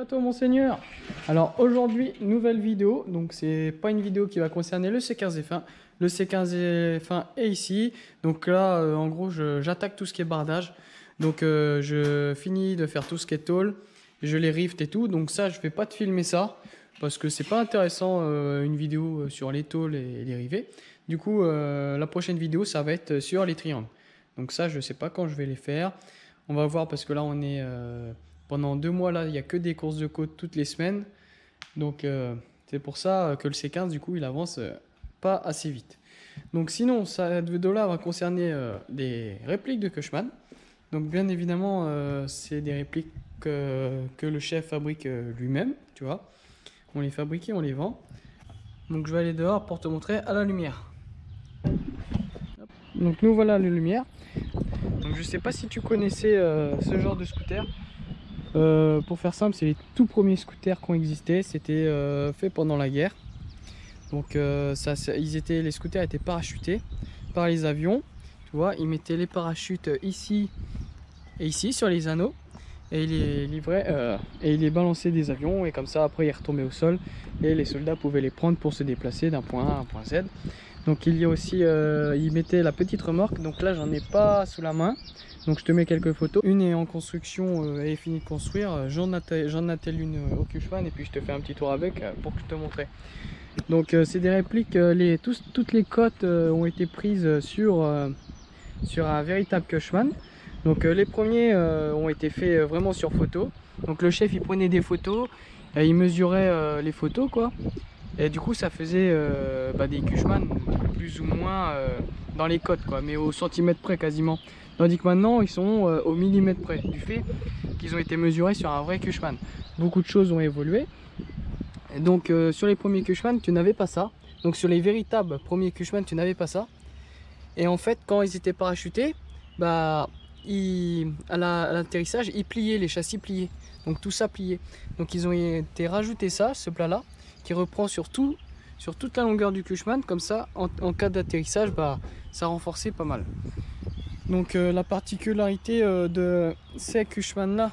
à toi monseigneur. Alors aujourd'hui, nouvelle vidéo. Donc c'est pas une vidéo qui va concerner le C15F1. Le C15F1 est ici. Donc là, en gros, j'attaque tout ce qui est bardage. Donc je finis de faire tout ce qui est tôle. Je les rift et tout. Donc ça, je vais pas te filmer ça. Parce que c'est pas intéressant une vidéo sur les tôles et les rivets. Du coup, la prochaine vidéo, ça va être sur les triangles. Donc ça, je sais pas quand je vais les faire. On va voir parce que là, on est... pendant 2 mois, là, il n'y a que des courses de côte toutes les semaines. Donc, c'est pour ça que le C15, du coup, il avance pas assez vite. Donc, sinon, cette vidéo-là va concerner des répliques de Cushman. Donc, bien évidemment, c'est des répliques que le chef fabrique lui-même, tu vois. On les fabrique et on les vend. Donc, je vais aller dehors pour te montrer à la lumière. Donc, nous voilà à la lumière. Donc, je sais pas si tu connaissais ce genre de scooter. Pour faire simple, c'est les tout premiers scooters qui ont existé. C'était fait pendant la guerre. Donc les scooters étaient parachutés par les avions. Tu vois, ils mettaient les parachutes ici et ici sur les anneaux. Et ils les livraient et ils les balançaient des avions. Et comme ça, après, ils retombaient au sol. Et les soldats pouvaient les prendre pour se déplacer d'un point A à un point Z. Donc il y a aussi, ils mettaient la petite remorque. Donc là, j'en ai pas sous la main. Donc je te mets quelques photos. Une est en construction et est finie de construire. J'en attelle une au Cushman et puis je te fais un petit tour avec pour que je te montre. Donc c'est des répliques. Toutes les cotes ont été prises sur un véritable Cushman. Donc les premiers ont été faits vraiment sur photo. Donc le chef il prenait des photos, il mesurait les photos quoi. Et du coup ça faisait des Cushman plus ou moins dans les cotes quoi, mais au centimètre près quasiment. Tandis que maintenant ils sont au millimètre près, du fait qu'ils ont été mesurés sur un vrai Cushman. Beaucoup de choses ont évolué. Et donc sur les premiers Cushman tu n'avais pas ça. Donc sur les véritables premiers Cushman tu n'avais pas ça. Et en fait quand ils étaient parachutés, à l'atterrissage ils pliaient, les châssis pliaient. Donc tout ça pliait. Donc ils ont été rajouter ça, ce plat là, qui reprend sur toute la longueur du Cushman. Comme ça en cas d'atterrissage ça renforçait pas mal. Donc la particularité de ces Cushman là,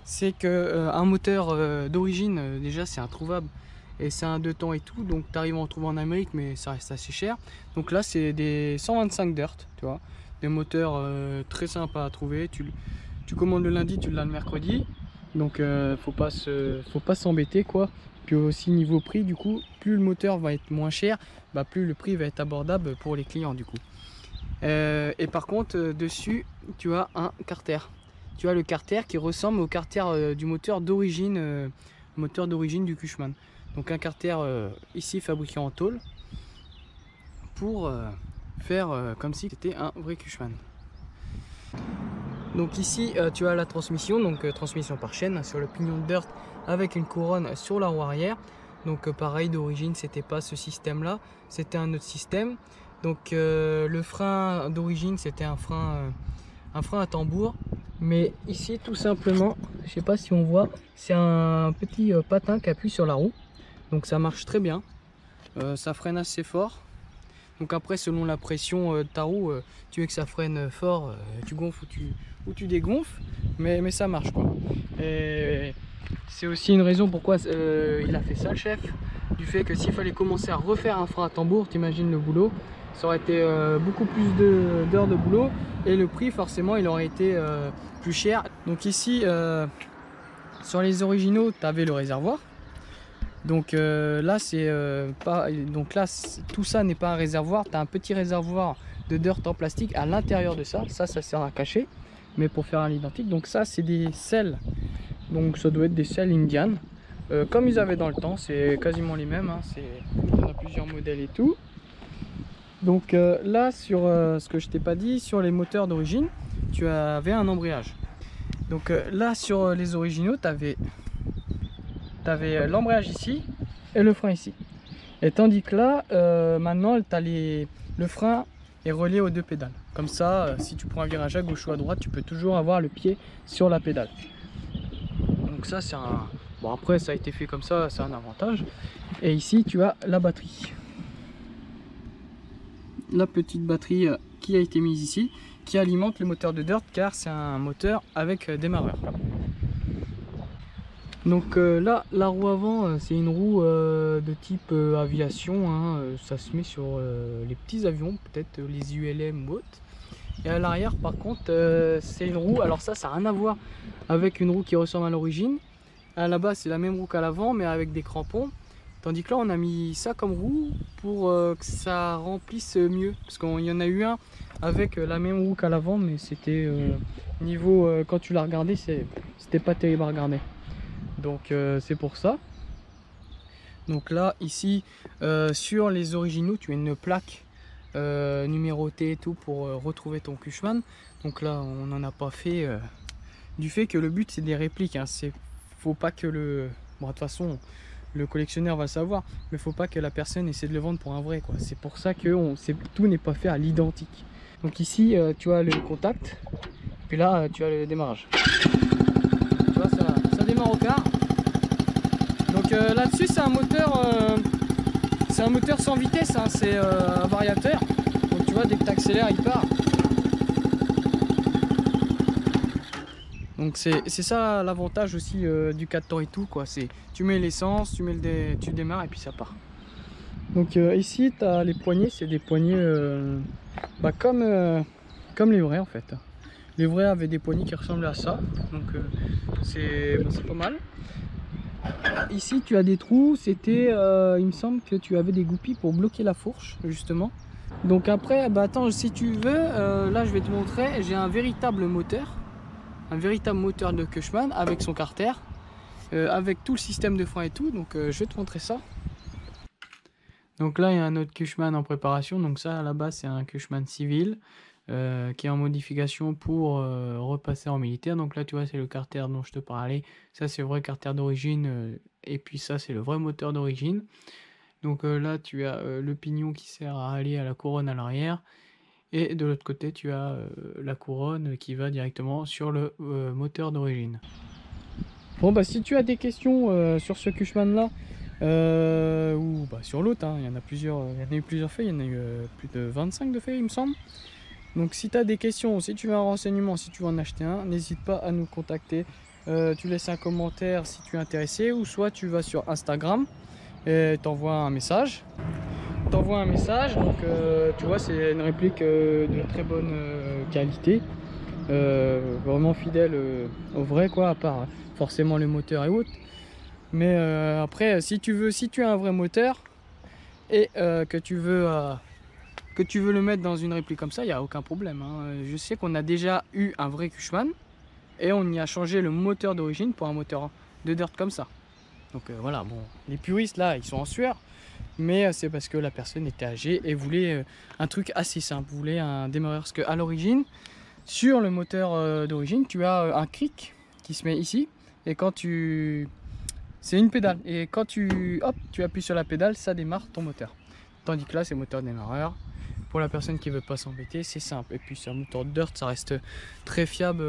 c'est que un moteur d'origine déjà c'est introuvable et c'est un 2 temps et tout, donc tu arrives à en trouver en Amérique mais ça reste assez cher. Donc là c'est des 125 Dirt, tu vois, des moteurs très sympas à trouver. Tu commandes le lundi, tu l'as le mercredi, donc faut pas s'embêter quoi. Puis aussi niveau prix, du coup plus le moteur va être moins cher, plus le prix va être abordable pour les clients du coup. Et par contre dessus tu as un carter. Tu as le carter qui ressemble au carter du moteur d'origine du Cushman. Donc un carter ici fabriqué en tôle pour faire comme si c'était un vrai Cushman. Donc ici tu as la transmission, donc transmission par chaîne sur le pignon de Dirt avec une couronne sur la roue arrière. Donc pareil, d'origine c'était pas ce système là, c'était un autre système. Donc le frein d'origine c'était un frein à tambour, mais ici tout simplement, je sais pas si on voit, c'est un petit patin qui appuie sur la roue. Donc ça marche très bien, ça freine assez fort. Donc après selon la pression de ta roue, tu veux que ça freine fort, tu gonfles ou tu dégonfles, mais ça marche quoi. Et c'est aussi une raison pourquoi il a fait ça le chef, du fait que s'il fallait commencer à refaire un frein à tambour, t'imagines le boulot, ça aurait été beaucoup plus d'heures de boulot et le prix forcément il aurait été plus cher. Donc ici sur les originaux tu avais le réservoir. Donc là c'est pas, donc là tout ça n'est pas un réservoir, tu as un petit réservoir de dirt en plastique à l'intérieur de ça sert à cacher, mais pour faire un identique. Donc ça c'est des selles, donc ça doit être des selles Indian comme ils avaient dans le temps, c'est quasiment les mêmes hein. On a plusieurs modèles et tout. Donc là sur ce que je t'ai pas dit, sur les moteurs d'origine tu avais un embrayage. Donc là sur les originaux tu avais l'embrayage ici et le frein ici. Et tandis que là maintenant le frein est relié aux 2 pédales. Comme ça si tu prends un virage à gauche ou à droite tu peux toujours avoir le pied sur la pédale. Donc ça c'est un... Bon après ça a été fait comme ça, c'est un avantage. Et ici tu as la batterie. La petite batterie qui a été mise ici, qui alimente le moteur de Dirt car c'est un moteur avec démarreur. Donc là, la roue avant, c'est une roue de type aviation, hein, ça se met sur les petits avions, peut-être les ULM ou autres. Et à l'arrière, par contre, c'est une roue, alors ça n'a rien à voir avec une roue qui ressemble à l'origine. À la base, c'est la même roue qu'à l'avant, mais avec des crampons. Tandis que là, on a mis ça comme roue pour que ça remplisse mieux. Parce qu'il y en a eu un avec la même roue qu'à l'avant, mais c'était niveau, quand tu l'as regardé, c'était pas terrible à regarder. Donc c'est pour ça. Donc là, ici, sur les originaux, tu as une plaque numérotée et tout pour retrouver ton Cushman. Donc là, on n'en a pas fait du fait que le but, c'est des répliques. Hein. Faut pas que le... Bon, de toute façon, le collectionneur va le savoir, mais faut pas que la personne essaie de le vendre pour un vrai, quoi. C'est pour ça que tout n'est pas fait à l'identique. Donc ici, tu as le contact, puis là, tu as le démarrage. Tu vois, ça démarre au quart. Donc là-dessus, c'est un moteur sans vitesse, hein. C'est un variateur. Donc tu vois, dès que tu accélères, il part. Donc c'est ça l'avantage aussi du 4 tout, quoi. C'est tu mets l'essence, tu démarres et puis ça part. Donc ici, tu as les poignées, c'est des poignées comme les vrais en fait. Les vrais avaient des poignées qui ressemblaient à ça, donc c'est pas mal. Ici tu as des trous, c'était il me semble que tu avais des goupilles pour bloquer la fourche justement. Donc après, bah attends, si tu veux, là je vais te montrer, j'ai un véritable moteur de Cushman avec son carter, avec tout le système de frein et tout, donc je vais te montrer ça. Donc là il y a un autre Cushman en préparation, donc ça à la base c'est un Cushman civil qui est en modification pour repasser en militaire. Donc là tu vois c'est le carter dont je te parlais, ça c'est le vrai carter d'origine et puis ça c'est le vrai moteur d'origine. Donc là tu as le pignon qui sert à aller à la couronne à l'arrière. Et de l'autre côté, tu as la couronne qui va directement sur le moteur d'origine. Bon, bah si tu as des questions sur ce Cushman là, ou bah, sur l'autre, hein, il y en a plusieurs, il y en a eu plusieurs faits, il y en a eu plus de 25 de faits, il me semble. Donc si tu as des questions, si tu veux un renseignement, si tu veux en acheter un, n'hésite pas à nous contacter. Tu laisses un commentaire si tu es intéressé, ou soit tu vas sur Instagram et t'envoies un message. Donc tu vois c'est une réplique de très bonne qualité, vraiment fidèle au vrai, quoi, à part forcément le moteur et autres. Mais après si tu as un vrai moteur et que tu veux le mettre dans une réplique comme ça, il n'y a aucun problème, hein. Je sais qu'on a déjà eu un vrai Cushman et on y a changé le moteur d'origine pour un moteur de dirt comme ça. Donc voilà, bon, les puristes là ils sont en sueur, mais c'est parce que la personne était âgée et voulait un truc assez simple, voulait un démarreur. Parce qu'à l'origine, sur le moteur d'origine, tu as un cric qui se met ici, et quand c'est une pédale, et quand tu appuies sur la pédale, ça démarre ton moteur. Tandis que là c'est moteur démarreur. Pour la personne qui veut pas s'embêter, c'est simple. Et puis sur un moteur de dirt, ça reste très fiable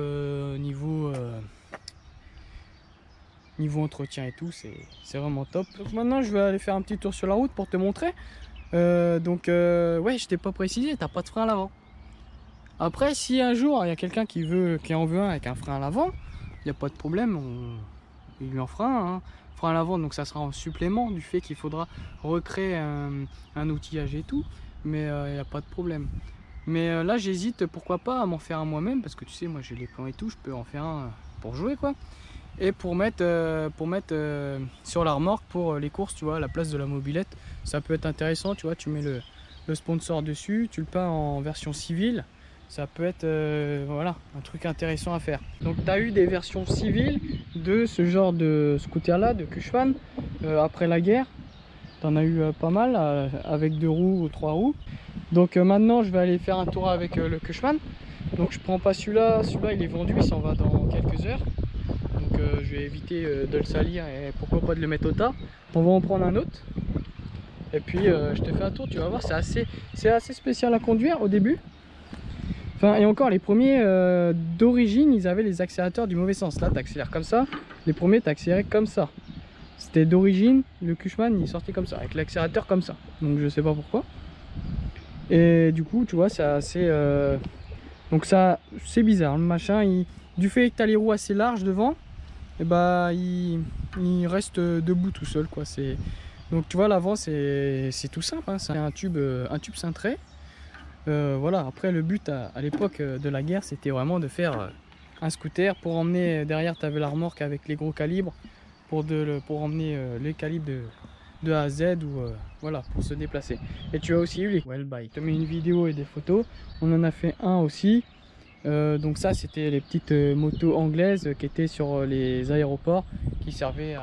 niveau entretien et tout, c'est vraiment top. Donc maintenant je vais aller faire un petit tour sur la route pour te montrer. Ouais, je t'ai pas précisé, t'as pas de frein à l'avant. Après si un jour il y a quelqu'un qui en veut un avec un frein à l'avant, il n'y a pas de problème, il lui en fera un frein à l'avant, donc ça sera en supplément du fait qu'il faudra recréer un outillage et tout, mais il n'y a pas de problème. Mais là j'hésite, pourquoi pas, à m'en faire un moi-même, parce que tu sais moi j'ai les plans et tout, je peux en faire un pour jouer, quoi. Et pour mettre sur la remorque pour les courses, tu vois, à la place de la mobilette, ça peut être intéressant, tu vois, tu mets le sponsor dessus, tu le peins en version civile, ça peut être voilà, un truc intéressant à faire. Donc tu as eu des versions civiles de ce genre de scooter là, de Cushman, après la guerre, tu en as eu pas mal, avec 2 roues ou 3 roues. Donc maintenant je vais aller faire un tour avec le Cushman. Donc je prends pas celui-là il est vendu, il s'en va dans quelques heures. Donc je vais éviter de le salir et pourquoi pas de le mettre au tas. On va en prendre un autre. Et puis je te fais un tour, tu vas voir, c'est assez spécial à conduire au début. Enfin, et encore, les premiers d'origine, ils avaient les accélérateurs du mauvais sens. Là, tu accélères comme ça. Les premiers, tu accéléré comme ça. C'était d'origine, le Cushman, il sortait comme ça, avec l'accélérateur comme ça. Donc je sais pas pourquoi. Et du coup, tu vois, c'est assez... Donc ça, c'est bizarre. Le machin, du fait que tu as les roues assez larges devant, et bah il reste debout tout seul quoi. Donc tu vois, l'avant c'est tout simple, hein. C'est un tube cintré. Voilà, après le but à l'époque de la guerre, c'était vraiment de faire un scooter pour emmener derrière. Tu avais la remorque avec les gros calibres pour emmener les calibres de A à Z ou voilà, pour se déplacer. Et tu as aussi eu les well bike. Je te mets une vidéo et des photos. On en a fait un aussi. Donc ça, c'était les petites motos anglaises qui étaient sur les aéroports, qui servaient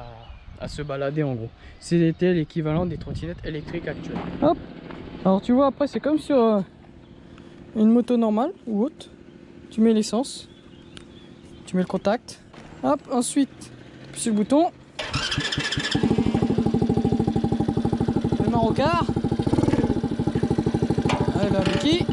à se balader en gros. C'était l'équivalent des trottinettes électriques actuelles. Hop. Alors tu vois, après c'est comme sur une moto normale ou autre. Tu mets l'essence, tu mets le contact, hop, ensuite tu appuies sur le bouton, le marocard, allez la béquille.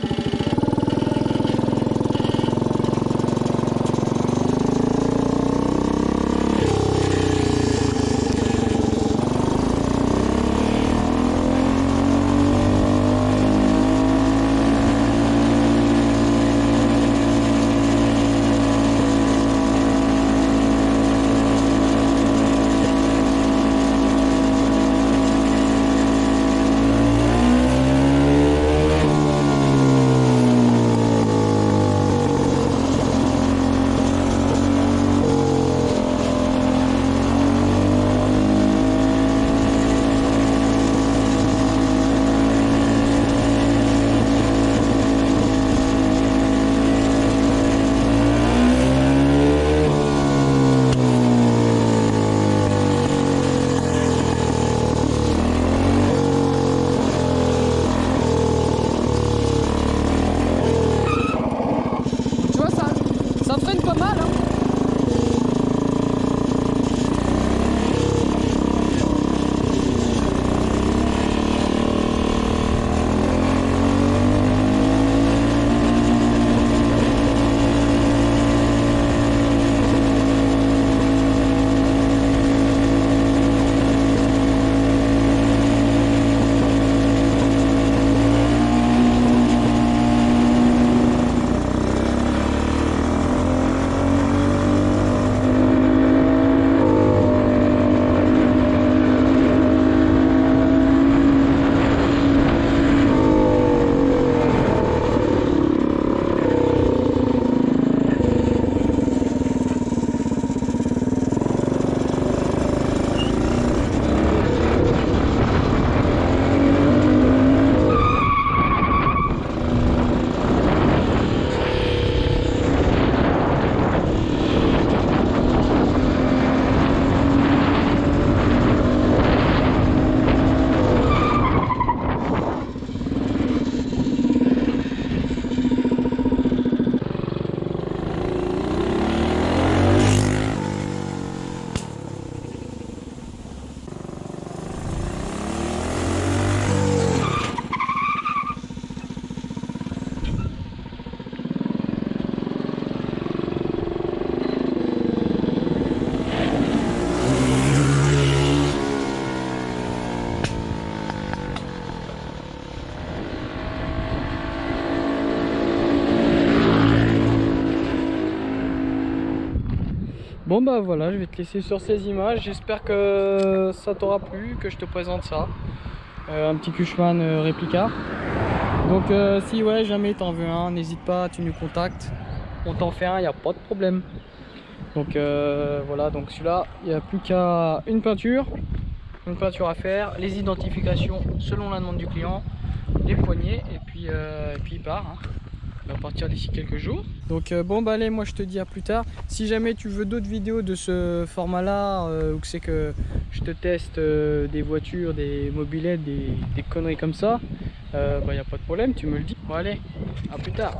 Bon bah voilà, je vais te laisser sur ces images. J'espère que ça t'aura plu, que je te présente ça. Un petit Cushman réplica. Donc si ouais, jamais t'en veux un, n'hésite pas, tu nous contactes. On t'en fait un, il n'y a pas de problème. Donc voilà, donc celui-là, il n'y a plus qu'à une peinture à faire, les identifications selon la demande du client, les poignées et puis il part. Hein. Il va partir d'ici quelques jours. Donc bon bah allez, moi je te dis à plus tard. Si jamais tu veux d'autres vidéos de ce format là, ou que c'est que je te teste des voitures, des mobylettes, des conneries comme ça, bah y a pas de problème, tu me le dis. Bon allez, à plus tard.